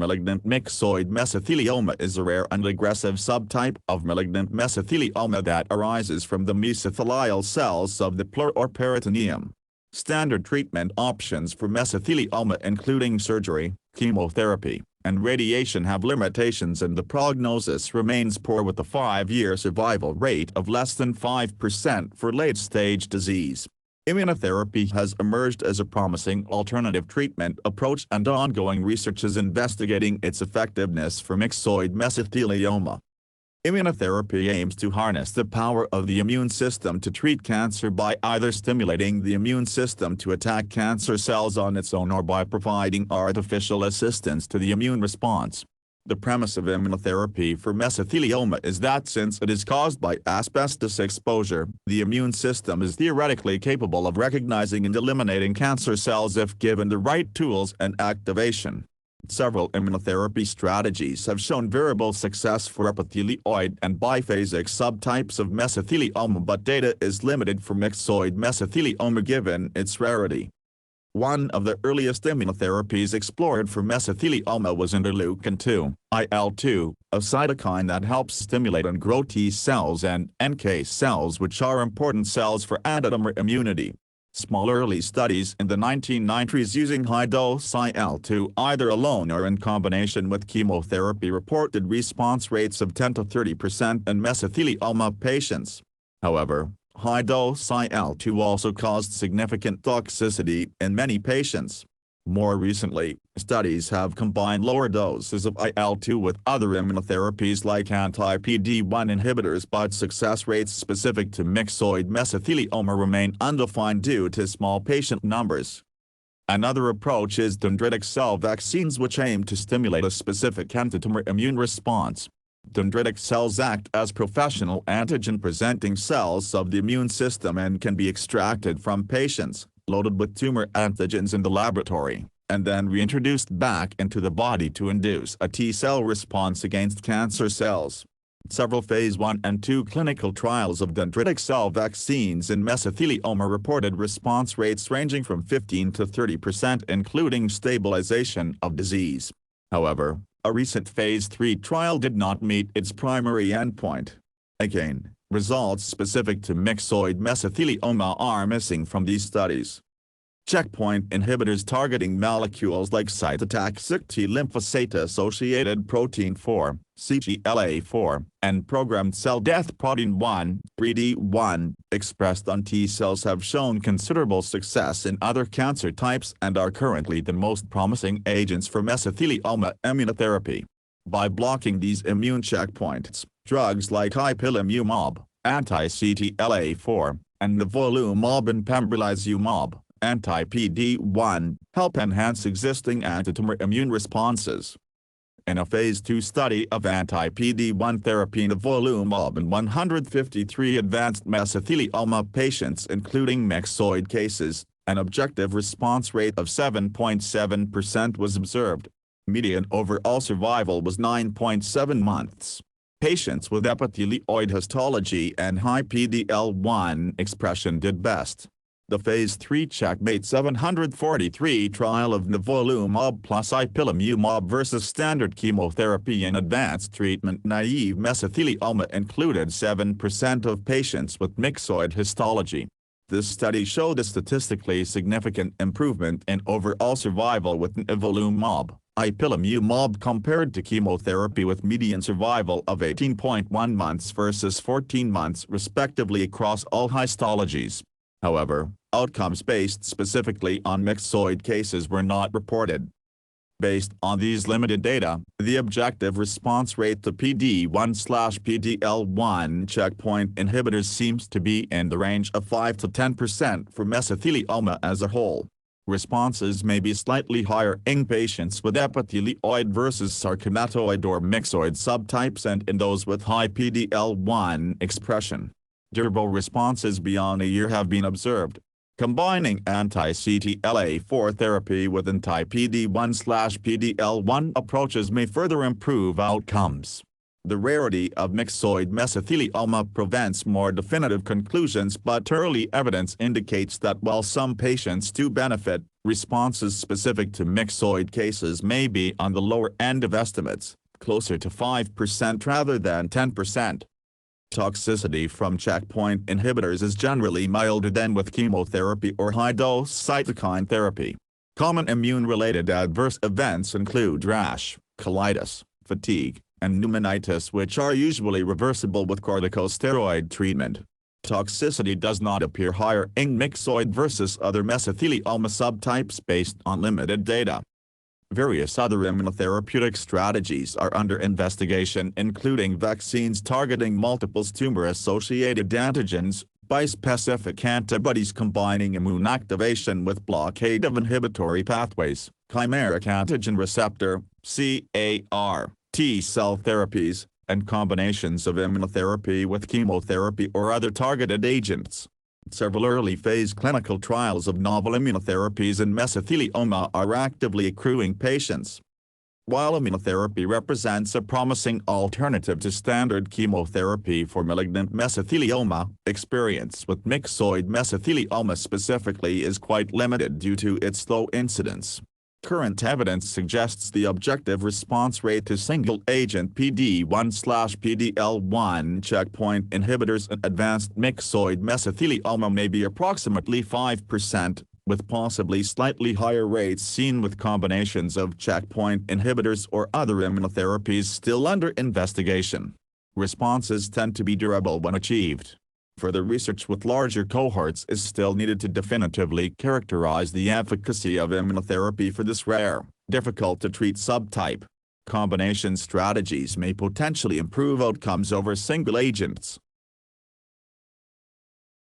Malignant myxoid mesothelioma is a rare and aggressive subtype of malignant mesothelioma that arises from the mesothelial cells of the pleura or peritoneum. Standard treatment options for mesothelioma including surgery, chemotherapy, and radiation have limitations, and the prognosis remains poor with a 5-year survival rate of less than 5% for late-stage disease. Immunotherapy has emerged as a promising alternative treatment approach, and ongoing research is investigating its effectiveness for myxoid mesothelioma. Immunotherapy aims to harness the power of the immune system to treat cancer by either stimulating the immune system to attack cancer cells on its own or by providing artificial assistance to the immune response. The premise of immunotherapy for mesothelioma is that since it is caused by asbestos exposure, the immune system is theoretically capable of recognizing and eliminating cancer cells if given the right tools and activation. Several immunotherapy strategies have shown variable success for epithelioid and biphasic subtypes of mesothelioma, but data is limited for myxoid mesothelioma given its rarity. One of the earliest immunotherapies explored for mesothelioma was interleukin-2, IL-2, a cytokine that helps stimulate and grow T cells and NK cells, which are important cells for antitumor immunity. Small early studies in the 1990s using high-dose IL-2 either alone or in combination with chemotherapy reported response rates of 10 to 30% in mesothelioma patients. However, high-dose IL-2 also caused significant toxicity in many patients. More recently, studies have combined lower doses of IL-2 with other immunotherapies like anti-PD-1 inhibitors, but success rates specific to myxoid mesothelioma remain undefined due to small patient numbers. Another approach is dendritic cell vaccines, which aim to stimulate a specific antitumor immune response. Dendritic cells act as professional antigen-presenting cells of the immune system and can be extracted from patients, loaded with tumor antigens in the laboratory, and then reintroduced back into the body to induce a T-cell response against cancer cells. Several phase 1 and 2 clinical trials of dendritic cell vaccines in mesothelioma reported response rates ranging from 15 to 30%, including stabilization of disease. However, a recent phase 3 trial did not meet its primary endpoint. Again, results specific to myxoid mesothelioma are missing from these studies. Checkpoint inhibitors targeting molecules like cytotoxic T lymphocyte-associated protein 4, CTLA-4, and programmed cell death protein 1, PD-1, expressed on T cells have shown considerable success in other cancer types and are currently the most promising agents for mesothelioma immunotherapy. By blocking these immune checkpoints, drugs like ipilimumab, anti-CTLA-4, and avelumab and pembrolizumab, anti-PD-1, help enhance existing antitumor immune responses. In a phase 2 study of anti-PD-1 therapy in avelumab in 153 advanced mesothelioma patients including myxoid cases, an objective response rate of 7.7% was observed. Median overall survival was 9.7 months. Patients with epithelioid histology and high PD-L1 expression did best. The phase 3 CheckMate 743 trial of nivolumab plus ipilimumab versus standard chemotherapy in advanced treatment-naive mesothelioma included 7% of patients with myxoid histology. This study showed a statistically significant improvement in overall survival with nivolumab, ipilimumab compared to chemotherapy, with median survival of 18.1 months versus 14 months respectively across all histologies. However, outcomes based specifically on myxoid cases were not reported. Based on these limited data, the objective response rate to PD-1/PD-L1 checkpoint inhibitors seems to be in the range of 5 to 10% for mesothelioma as a whole. Responses may be slightly higher in patients with epithelioid versus sarcomatoid or myxoid subtypes and in those with high PD-L1 expression. Durable responses beyond a year have been observed. Combining anti-CTLA-4 therapy with anti-PD-1/PD-L1 approaches may further improve outcomes. The rarity of myxoid mesothelioma prevents more definitive conclusions, but early evidence indicates that while some patients do benefit, Responses specific to myxoid cases may be on the lower end of estimates, closer to 5% rather than 10%. Toxicity from checkpoint inhibitors is generally milder than with chemotherapy or high-dose cytokine therapy. Common immune-related adverse events include rash, colitis, fatigue, and pneumonitis, which are usually reversible with corticosteroid treatment. Toxicity does not appear higher in myxoid versus other mesothelioma subtypes based on limited data. Various other immunotherapeutic strategies are under investigation, including vaccines targeting multiple tumor-associated antigens, bispecific antibodies combining immune activation with blockade of inhibitory pathways, chimeric antigen receptor (CAR) T-cell therapies, and combinations of immunotherapy with chemotherapy or other targeted agents. Several early-phase clinical trials of novel immunotherapies in mesothelioma are actively accruing patients. While immunotherapy represents a promising alternative to standard chemotherapy for malignant mesothelioma, experience with myxoid mesothelioma specifically is quite limited due to its low incidence. Current evidence suggests the objective response rate to single-agent PD-1/PD-L1 checkpoint inhibitors in advanced myxoid mesothelioma may be approximately 5%, with possibly slightly higher rates seen with combinations of checkpoint inhibitors or other immunotherapies still under investigation. Responses tend to be durable when achieved. Further research with larger cohorts is still needed to definitively characterize the efficacy of immunotherapy for this rare, difficult-to-treat subtype. Combination strategies may potentially improve outcomes over single agents.